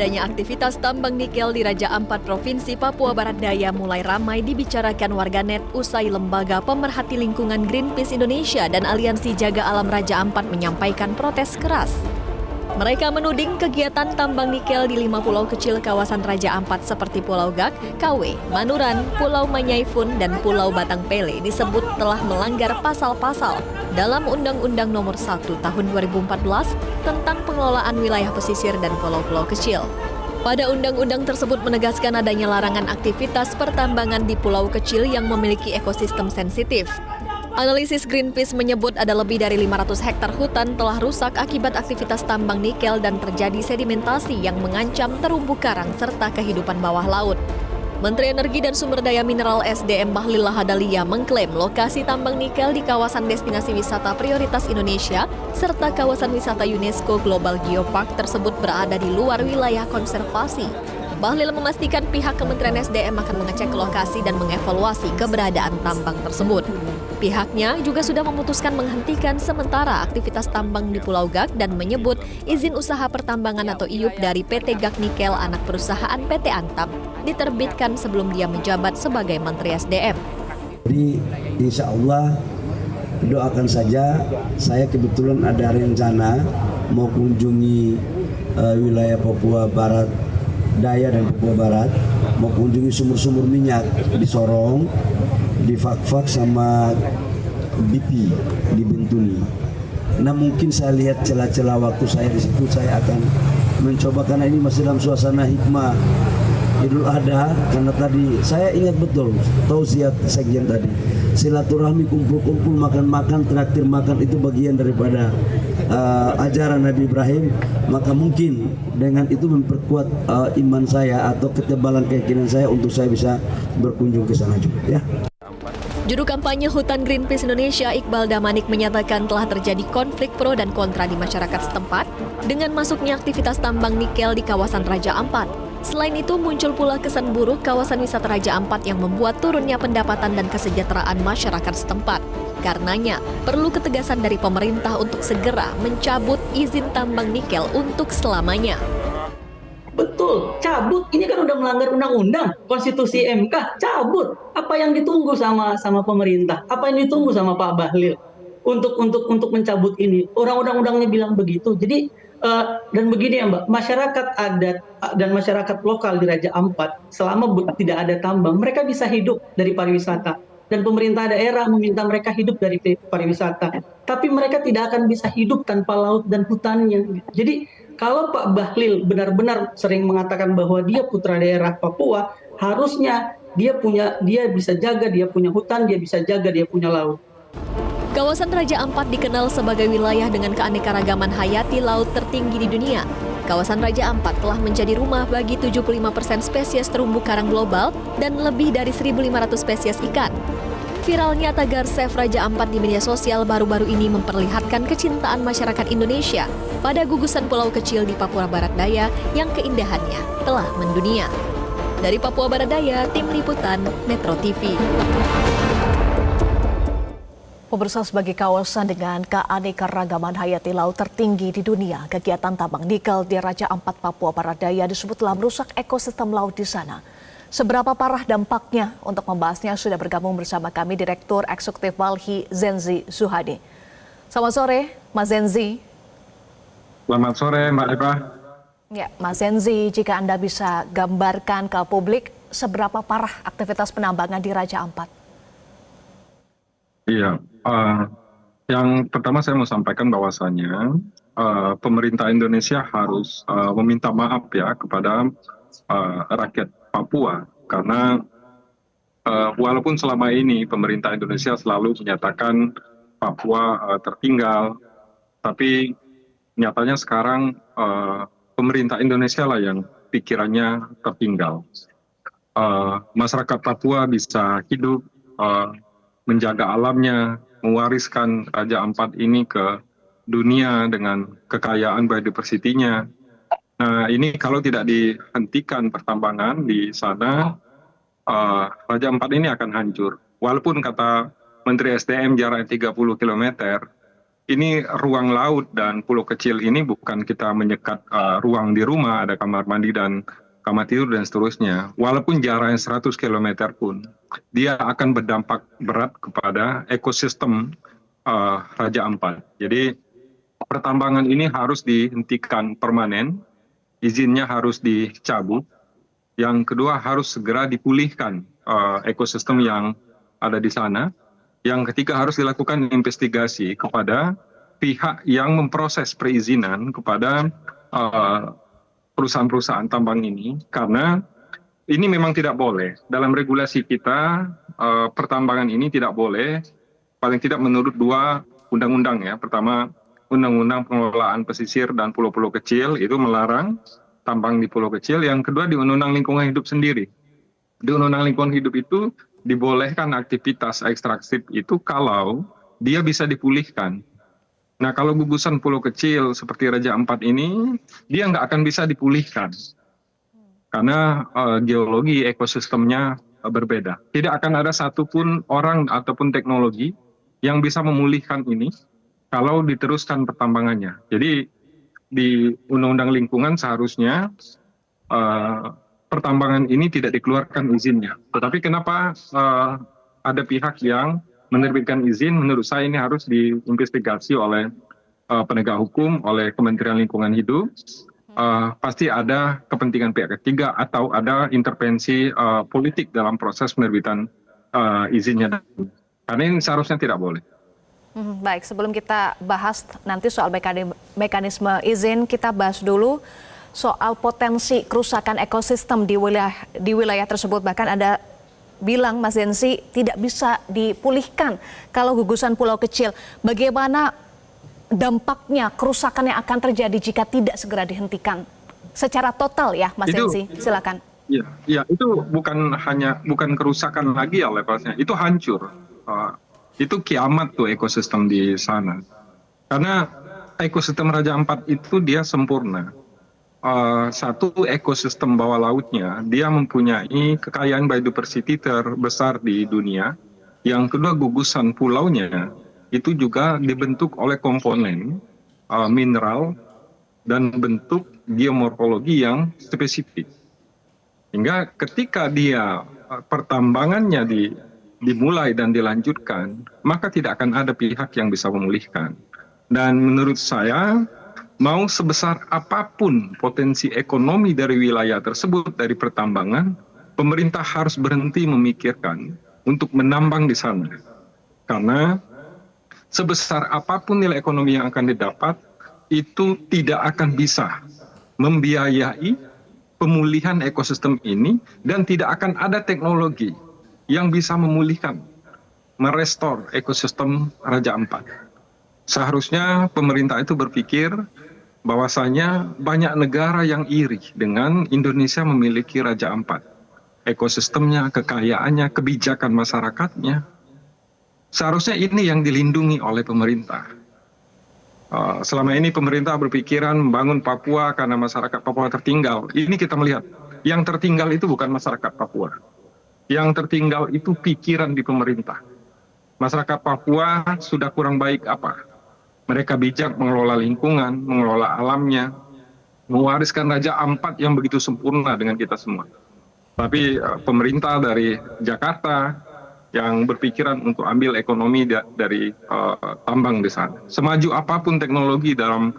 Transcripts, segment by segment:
Adanya aktivitas tambang nikel di Raja Ampat Provinsi Papua Barat Daya mulai ramai dibicarakan warganet usai lembaga pemerhati lingkungan Greenpeace Indonesia dan Aliansi Jaga Alam Raja Ampat menyampaikan protes keras. Mereka menuding kegiatan tambang nikel di 5 pulau kecil kawasan Raja Ampat seperti Pulau Gak, Kawe, Manuran, Pulau Manyaifun, dan Pulau Batang Pele disebut telah melanggar pasal-pasal dalam Undang-Undang Nomor 1 Tahun 2014 tentang pengelolaan wilayah pesisir dan pulau-pulau kecil. Pada undang-undang tersebut menegaskan adanya larangan aktivitas pertambangan di pulau kecil yang memiliki ekosistem sensitif. Analisis Greenpeace menyebut ada lebih dari 500 hektar hutan telah rusak akibat aktivitas tambang nikel dan terjadi sedimentasi yang mengancam terumbu karang serta kehidupan bawah laut. Menteri Energi dan Sumber Daya Mineral SDM Bahlil Lahadalia mengklaim lokasi tambang nikel di kawasan destinasi wisata prioritas Indonesia serta kawasan wisata UNESCO Global Geopark tersebut berada di luar wilayah konservasi. Bahlil memastikan pihak Kementerian SDM akan mengecek lokasi dan mengevaluasi keberadaan tambang tersebut. Pihaknya juga sudah memutuskan menghentikan sementara aktivitas tambang di Pulau Gak dan menyebut izin usaha pertambangan atau IUP dari PT Gak Nikel anak perusahaan PT Antam diterbitkan sebelum dia menjabat sebagai Menteri SDM. Jadi insya Allah doakan saja, saya kebetulan ada rencana mau kunjungi wilayah Papua Barat Daya dan Papua Barat, mau kunjungi sumur-sumur minyak di Sorong, di Fakfak sama BP di Bintuni. Nah mungkin saya lihat celah-celah waktu saya di situ, saya akan mencoba karena ini masih dalam suasana hikmah Idul Adha, karena tadi saya ingat betul tausiah sekjen tadi, silaturahmi, kumpul-kumpul, makan-makan, traktir makan itu bagian daripada ajaran Nabi Ibrahim. Maka mungkin dengan itu memperkuat iman saya atau ketebalan keyakinan saya untuk saya bisa berkunjung ke sana juga ya. Juru kampanye Hutan Greenpeace Indonesia Iqbal Damanik menyatakan telah terjadi konflik pro dan kontra di masyarakat setempat dengan masuknya aktivitas tambang nikel di kawasan Raja Ampat. Selain itu muncul pula kesan buruk kawasan wisata Raja Ampat yang membuat turunnya pendapatan dan kesejahteraan masyarakat setempat. Karenanya, perlu ketegasan dari pemerintah untuk segera mencabut izin tambang nikel untuk selamanya. Betul, cabut. Ini kan udah melanggar undang-undang, konstitusi MK, cabut. Apa yang ditunggu sama pemerintah? Apa yang ditunggu sama Pak Bahlil untuk mencabut ini? Orang undang-undangnya bilang begitu. Jadi dan begini ya Mbak, masyarakat adat dan masyarakat lokal di Raja Ampat selama tidak ada tambang, mereka bisa hidup dari pariwisata. Dan pemerintah daerah meminta mereka hidup dari pariwisata. Tapi mereka tidak akan bisa hidup tanpa laut dan hutannya. Jadi kalau Pak Bahlil benar-benar sering mengatakan bahwa dia putra daerah Papua, harusnya dia bisa jaga, dia punya hutan, dia bisa jaga, dia punya laut. Kawasan Raja Ampat dikenal sebagai wilayah dengan keanekaragaman hayati laut tertinggi di dunia. Kawasan Raja Ampat telah menjadi rumah bagi 75% spesies terumbu karang global dan lebih dari 1.500 spesies ikan. Viralnya tagar Save Raja Ampat di media sosial baru-baru ini memperlihatkan kecintaan masyarakat Indonesia pada gugusan pulau kecil di Papua Barat Daya yang keindahannya telah mendunia. Dari Papua Barat Daya, Tim Liputan Metro TV. Pemirsa, sebagai kawasan dengan keanekaragaman hayati laut tertinggi di dunia, kegiatan tambang nikel di Raja Ampat, Papua Barat Daya disebut telah merusak ekosistem laut di sana. Seberapa parah dampaknya? Untuk membahasnya sudah bergabung bersama kami Direktur Eksekutif Walhi Zenzi Zuhadi. Selamat sore, Mas Zenzi. Selamat sore, Mbak Eva. Ya, Mas Zenzi, jika Anda bisa gambarkan ke publik seberapa parah aktivitas penambangan di Raja Ampat? Iya, yang pertama saya mau sampaikan bahwasannya pemerintah Indonesia harus meminta maaf ya kepada rakyat Papua karena walaupun selama ini pemerintah Indonesia selalu menyatakan Papua tertinggal, tapi nyatanya sekarang pemerintah Indonesia lah yang pikirannya tertinggal. Masyarakat Papua bisa hidup, menjaga alamnya, mewariskan Raja Ampat ini ke dunia dengan kekayaan biodiversitinya. Nah ini kalau tidak dihentikan pertambangan di sana, Raja Ampat ini akan hancur. Walaupun kata Menteri SDM jaraknya 30 km, ini ruang laut dan pulau kecil ini bukan kita menyekat ruang di rumah, ada kamar mandi dan kamar tidur dan seterusnya. Walaupun jaraknya 100 km pun, dia akan berdampak berat kepada ekosistem Raja Ampat. Jadi pertambangan ini harus dihentikan permanen, izinnya harus dicabut. Yang kedua harus segera dipulihkan ekosistem yang ada di sana. Yang ketiga harus dilakukan investigasi kepada pihak yang memproses perizinan kepada perusahaan-perusahaan tambang ini, karena ini memang tidak boleh. Dalam regulasi kita, pertambangan ini tidak boleh, paling tidak menurut 2 undang-undang ya. Pertama, Undang-Undang Pengelolaan Pesisir dan Pulau-Pulau Kecil itu melarang tambang di pulau kecil. Yang kedua di Undang-Undang Lingkungan Hidup sendiri. Di Undang-Undang Lingkungan Hidup itu dibolehkan aktivitas ekstraktif itu kalau dia bisa dipulihkan. Nah, kalau gugusan pulau kecil seperti Raja Ampat ini, dia nggak akan bisa dipulihkan. Karena geologi ekosistemnya berbeda. Tidak akan ada satupun orang ataupun teknologi yang bisa memulihkan ini kalau diteruskan pertambangannya. Jadi di Undang-Undang Lingkungan seharusnya pertambangan ini tidak dikeluarkan izinnya. Tetapi kenapa ada pihak yang menerbitkan izin? Menurut saya ini harus diinvestigasi oleh penegak hukum, oleh Kementerian Lingkungan Hidup. Pasti ada kepentingan pihak ketiga atau ada intervensi politik dalam proses penerbitan izinnya. Karena ini seharusnya tidak boleh. Baik, sebelum kita bahas nanti soal mekanisme izin, kita bahas dulu soal potensi kerusakan ekosistem di wilayah tersebut. Bahkan ada bilang Mas Zensi tidak bisa dipulihkan kalau gugusan pulau kecil. Bagaimana dampaknya, kerusakan yang akan terjadi jika tidak segera dihentikan secara total ya Mas Zensi? Silakan. Ya, itu bukan kerusakan lagi ya levelnya, itu hancur. Itu kiamat tuh ekosistem di sana. Karena ekosistem Raja Ampat itu dia sempurna. Satu, ekosistem bawah lautnya, dia mempunyai kekayaan biodiversity terbesar di dunia. Yang kedua, gugusan pulaunya itu juga dibentuk oleh komponen mineral dan bentuk geomorfologi yang spesifik. Hingga ketika dia pertambangannya dimulai dan dilanjutkan, maka tidak akan ada pihak yang bisa memulihkan. Dan menurut saya, mau sebesar apapun potensi ekonomi dari wilayah tersebut, dari pertambangan, pemerintah harus berhenti memikirkan untuk menambang di sana. Karena sebesar apapun nilai ekonomi yang akan didapat, itu tidak akan bisa membiayai pemulihan ekosistem ini, dan tidak akan ada teknologi yang bisa memulihkan, merestor ekosistem Raja Ampat. Seharusnya pemerintah itu berpikir bahwasanya banyak negara yang iri dengan Indonesia memiliki Raja Ampat. Ekosistemnya, kekayaannya, kebijakan masyarakatnya. Seharusnya ini yang dilindungi oleh pemerintah. Selama ini pemerintah berpikiran membangun Papua karena masyarakat Papua tertinggal. Ini kita melihat, yang tertinggal itu bukan masyarakat Papua. Yang tertinggal itu pikiran di pemerintah. Masyarakat Papua sudah kurang baik apa? Mereka bijak mengelola lingkungan, mengelola alamnya, mewariskan Raja Ampat yang begitu sempurna dengan kita semua. Tapi pemerintah dari Jakarta yang berpikiran untuk ambil ekonomi dari tambang di sana. Semaju apapun teknologi dalam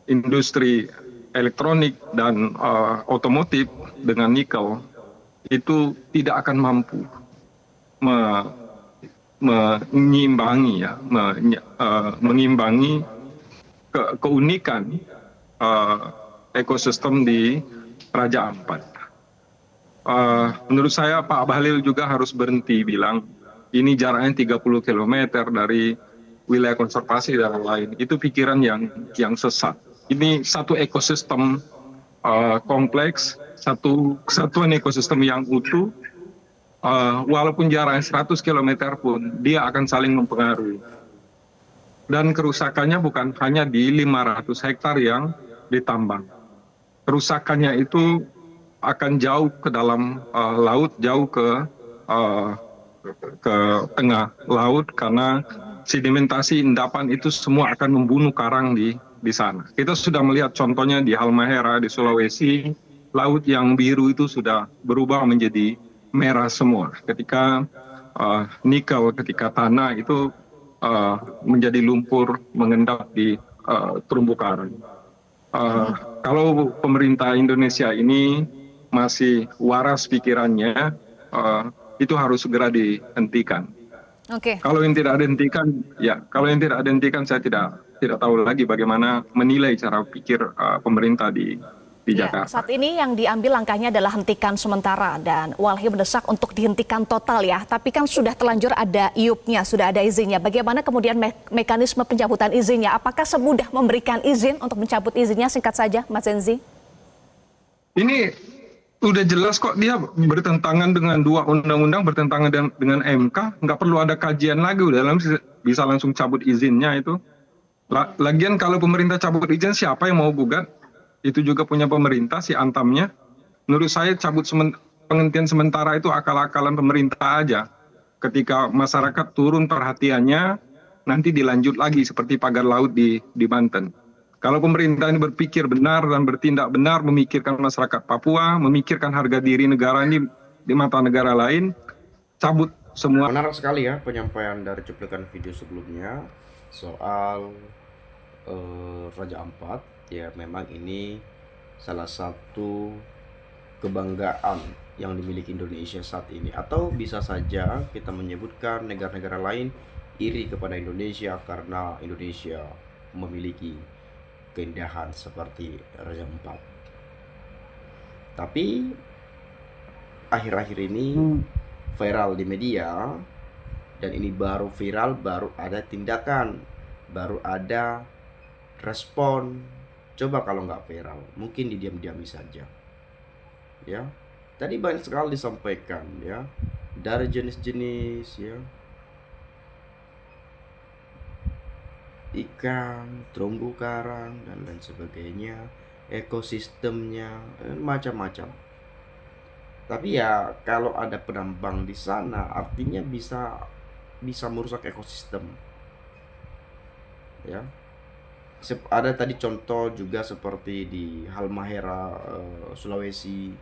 industri elektronik dan otomotif dengan nikel, itu tidak akan mampu mengimbangi keunikan ekosistem di Raja Ampat. Menurut saya Pak Bahlil juga harus berhenti bilang ini jaraknya 30 km dari wilayah konservasi dan lain. Itu pikiran yang sesat. Ini satu ekosistem kompleks, satu kesatuan ekosistem yang utuh. Walaupun jaraknya 100 km pun, dia akan saling mempengaruhi. Dan kerusakannya bukan hanya di 500 hektar yang ditambang. Kerusakannya itu akan jauh ke dalam laut, jauh ke tengah laut, karena sedimentasi endapan itu semua akan membunuh karang di sana. Kita sudah melihat contohnya di Halmahera di Sulawesi, laut yang biru itu sudah berubah menjadi merah semua. Ketika nikel, ketika tanah itu menjadi lumpur mengendap di terumbu karang. Kalau pemerintah Indonesia ini masih waras pikirannya, itu harus segera dihentikan. Oke. Kalau yang tidak dihentikan, saya tidak tahu lagi bagaimana menilai cara pikir pemerintah di Ya, Jakarta. saat ini yang diambil langkahnya adalah hentikan sementara dan Walhi mendesak untuk dihentikan total ya. Tapi kan sudah terlanjur ada IUP-nya, sudah ada izinnya. Bagaimana kemudian mekanisme pencabutan izinnya? Apakah semudah memberikan izin untuk mencabut izinnya? Singkat saja, Mas Zenzi. Ini udah jelas kok dia bertentangan dengan 2 undang-undang, bertentangan dengan MK. Nggak perlu ada kajian lagi, udah bisa langsung cabut izinnya itu. Lagian kalau pemerintah cabut izin, siapa yang mau gugat? Itu juga punya pemerintah, si Antamnya. Menurut saya cabut penghentian sementara itu akal-akalan pemerintah aja. Ketika masyarakat turun perhatiannya, nanti dilanjut lagi seperti pagar laut di Banten. Kalau pemerintah ini berpikir benar dan bertindak benar, memikirkan masyarakat Papua, memikirkan harga diri negara ini di mata negara lain, cabut semua. Menarik sekali ya penyampaian dari cuplikan video sebelumnya soal Raja Ampat. Ya memang ini salah satu kebanggaan yang dimiliki Indonesia saat ini. Atau bisa saja kita menyebutkan negara-negara lain iri kepada Indonesia karena Indonesia memiliki keindahan seperti Raja Ampat. Tapi akhir-akhir ini viral di media, dan ini baru viral, baru ada tindakan, baru ada respon. Coba kalau nggak viral, mungkin didiam-diami saja. Ya, tadi banyak sekali disampaikan ya, dari jenis-jenis ya, ikan, terumbu karang dan lain sebagainya, ekosistemnya macam-macam. Tapi ya kalau ada penambang di sana, artinya bisa merusak ekosistem. Ya. Ada tadi contoh juga seperti di Halmahera, Sulawesi,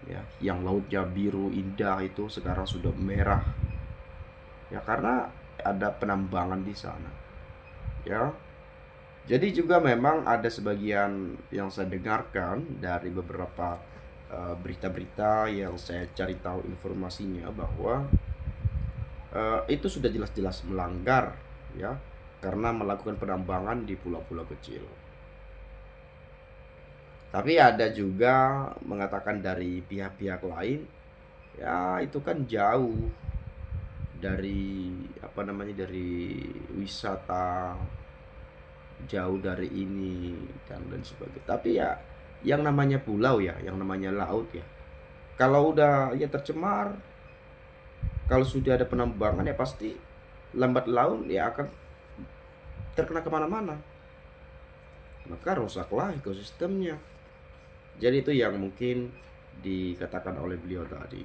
ya, yang lautnya biru indah itu sekarang sudah merah, ya karena ada penambangan di sana, ya. Jadi juga memang ada sebagian yang saya dengarkan dari beberapa berita-berita yang saya cari tahu informasinya bahwa itu sudah jelas-jelas melanggar, ya. Karena melakukan penambangan di pulau-pulau kecil. Tapi ada juga mengatakan dari pihak-pihak lain, ya itu kan jauh dari dari wisata, jauh dari ini dan lain sebagainya. Tapi ya yang namanya pulau ya, yang namanya laut ya, kalau udah ya tercemar, kalau sudah ada penambangan ya pasti lambat laun ya akan terkena kemana-mana, maka rusaklah ekosistemnya. Jadi itu yang mungkin dikatakan oleh beliau tadi.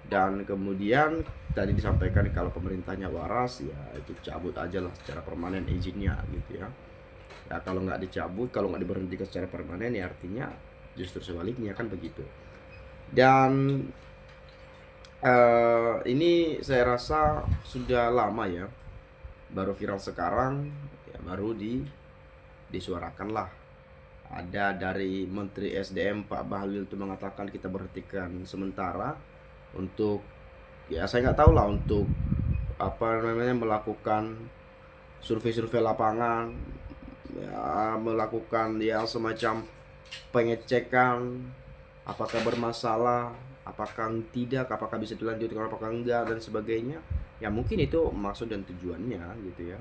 Dan kemudian tadi disampaikan kalau pemerintahnya waras, ya itu cabut aja lah secara permanen izinnya gitu ya. Ya kalau nggak dicabut, kalau nggak diberhentikan secara permanen, ya artinya justru sebaliknya kan begitu. Dan ini saya rasa sudah lama ya, baru viral sekarang ya, baru disuarakan lah. Ada dari Menteri SDM Pak Bahlil itu mengatakan kita berhentikan sementara untuk, ya saya nggak tahu lah, untuk melakukan survei-survei lapangan, ya, melakukan ya semacam pengecekan apakah bermasalah, apakah tidak, apakah bisa dilanjutkan, apakah enggak dan sebagainya. Ya mungkin itu maksud dan tujuannya gitu ya.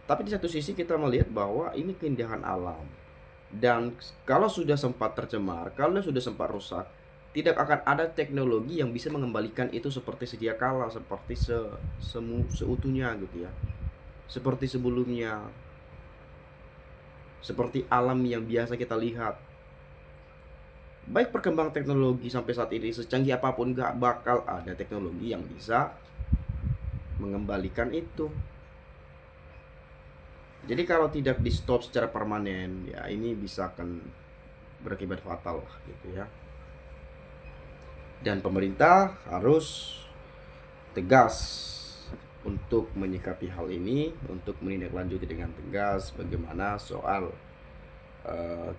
Tapi di satu sisi kita melihat bahwa ini keindahan alam, dan kalau sudah sempat tercemar, kalau sudah sempat rusak, tidak akan ada teknologi yang bisa mengembalikan itu seperti sedia kala, seperti seutuhnya gitu ya, seperti sebelumnya, seperti alam yang biasa kita lihat. Baik perkembangan teknologi sampai saat ini secanggih apapun, gak bakal ada teknologi yang bisa mengembalikan itu. Jadi kalau tidak di stop secara permanen, ya ini bisa akan berakibat fatal lah gitu ya. Dan pemerintah harus tegas untuk menyikapi hal ini, untuk menindaklanjuti dengan tegas bagaimana soal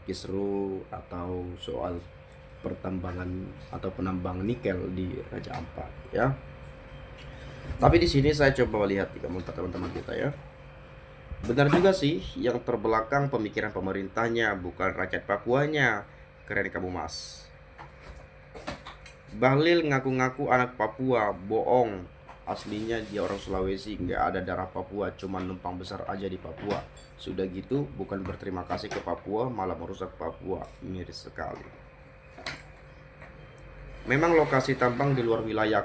kisru atau soal pertambangan atau penambangan nikel di Raja Ampat ya. Tapi di sini saya coba lihat di komentar teman-teman kita ya. Benar juga sih, yang terbelakang pemikiran pemerintahnya, bukan rakyat Papuanya. Keren kamu mas. Bahlil ngaku-ngaku anak Papua, bohong. Aslinya dia orang Sulawesi, nggak ada darah Papua, cuma numpang besar aja di Papua. Sudah gitu, bukan berterima kasih ke Papua, malah merusak Papua. Miris sekali. Memang lokasi tambang di luar wilayah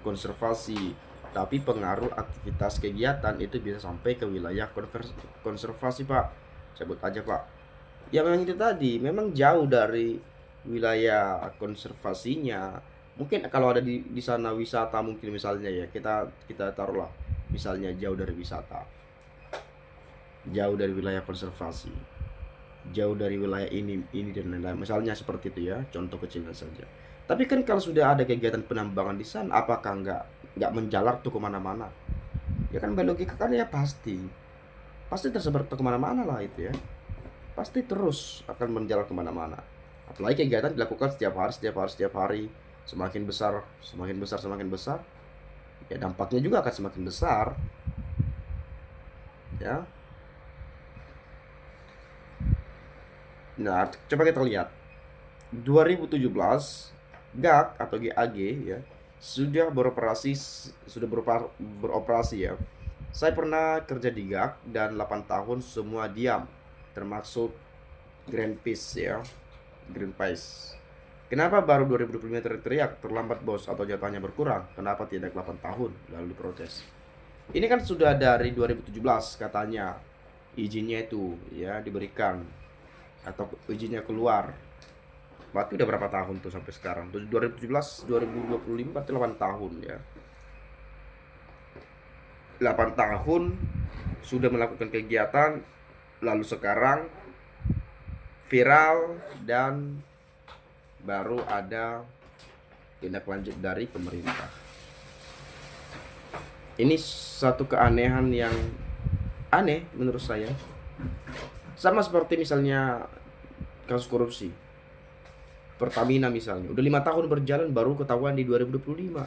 konservasi, tapi pengaruh aktivitas kegiatan itu bisa sampai ke wilayah konservasi pak. Sebut aja pak. Ya memang itu tadi, memang jauh dari wilayah konservasinya. Mungkin kalau ada di sana wisata mungkin misalnya ya, kita taruhlah misalnya jauh dari wisata, jauh dari wilayah konservasi, jauh dari wilayah ini dan lain-lain. Misalnya seperti itu ya, contoh kecilnya saja. Tapi kan kalau sudah ada kegiatan penambangan di sana, apakah nggak menjalar tuh kemana-mana? Ya kan berlogika kan ya pasti tersebar tuh kemana-mana lah itu ya. Pasti terus akan menjalar kemana-mana. Apalagi kegiatan dilakukan setiap hari, semakin besar, ya dampaknya juga akan semakin besar. Ya. Nah, coba kita lihat. 2017 GAG atau GAG ya sudah beroperasi ya. Saya pernah kerja di GAG dan 8 tahun semua diam, termasuk Greenpeace ya. Greenpeace. Kenapa baru 2025 teriak terlambat bos atau jatahnya berkurang? Kenapa tidak 8 tahun lalu diprotes? Ini kan sudah dari 2017 katanya izinnya itu ya diberikan atau izinnya keluar. Berarti udah berapa tahun tuh sampai sekarang? 2017, 2025 berarti 8 tahun ya. 8 tahun sudah melakukan kegiatan, lalu sekarang viral dan baru ada tindak lanjut dari pemerintah. Ini satu keanehan yang aneh menurut saya. Sama seperti misalnya kasus korupsi Pertamina misalnya, udah 5 tahun berjalan baru ketahuan di 2025.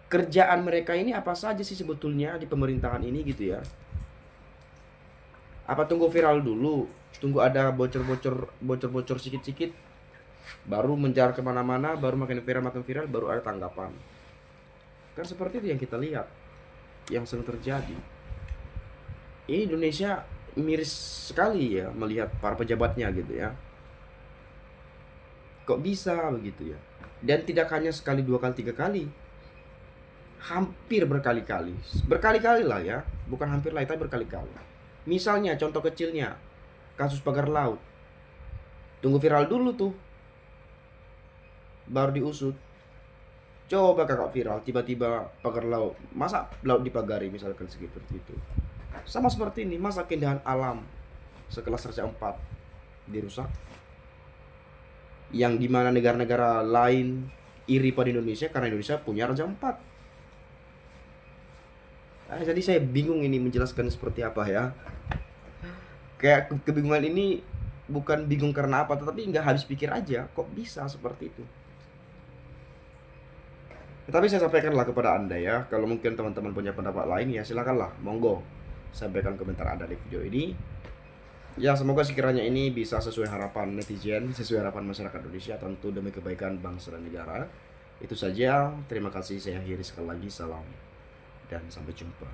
Kerjaan mereka ini apa saja sih sebetulnya di pemerintahan ini gitu ya? Apa tunggu viral dulu, tunggu ada bocor-bocor sedikit-sedikit, baru menjar kemana-mana, baru makin viral, baru ada tanggapan. Kan seperti itu yang kita lihat, yang sering terjadi. Ini Indonesia miris sekali ya melihat para pejabatnya gitu ya. Kok bisa begitu ya? Dan tidak hanya sekali, 2 kali, 3 kali, hampir berkali-kali lah ya, bukan hampir lah, tapi berkali-kali. Misalnya contoh kecilnya kasus pagar laut, tunggu viral dulu tuh baru diusut. Coba kakak viral tiba-tiba pagar laut, masa laut dipagari misalkan seperti itu. Sama seperti ini, masa keindahan alam sekelas Raja Ampat dirusak, yang dimana negara-negara lain iri pada Indonesia karena Indonesia punya Raja Ampat. Nah, jadi saya bingung ini menjelaskan seperti apa ya. Kayak kebingungan ini bukan bingung karena apa, tetapi nggak habis pikir aja, kok bisa seperti itu. Tapi saya sampaikanlah kepada Anda ya, kalau mungkin teman-teman punya pendapat lain ya silakanlah, monggo sampaikan komentar Anda di video ini. Ya semoga sekiranya ini bisa sesuai harapan netizen, sesuai harapan masyarakat Indonesia, tentu demi kebaikan bangsa dan negara. Itu saja, terima kasih, saya akhiri sekali lagi, salam dan sampai jumpa.